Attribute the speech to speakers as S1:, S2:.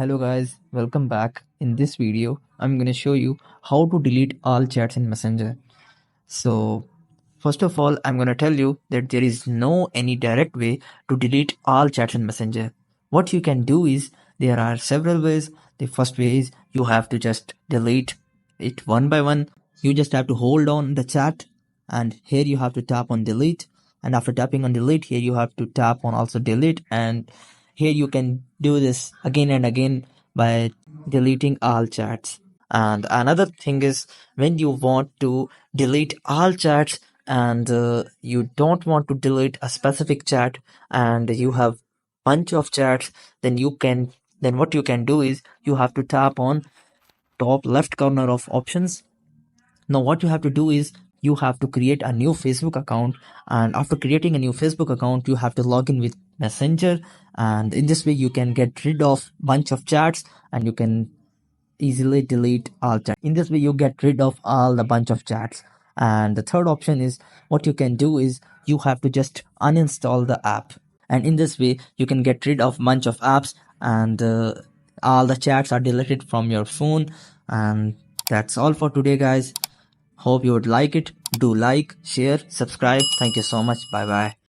S1: Hello guys, welcome back. In this video, I'm going to show you how to delete all chats in Messenger. So, first of all, I'm going to tell you that there is no any direct way to delete all chats in Messenger. What you can do is there are several ways. The first way is you have to just delete it one by one. You just have to hold on the chat and here you have to tap on delete, and after tapping on delete here you have to tap on also delete, and here you can do this again and again by deleting all chats. And another thing is when you want to delete all chats and you don't want to delete a specific chat and you have bunch of chats, then what you can do is you have to tap on top left corner of options. Now what you have to do is you have to create a new Facebook account, and after creating a new Facebook account you have to log in with Messenger, and in this way you can get rid of bunch of chats and you can easily delete all chats. In this way you get rid of all the bunch of chats. And the third option is what you can do is you have to just uninstall the app, and in this way you can get rid of bunch of apps and all the chats are deleted from your phone. And that's all for today guys. Hope you would like it. Do like, share, subscribe. Thank you so much. Bye bye.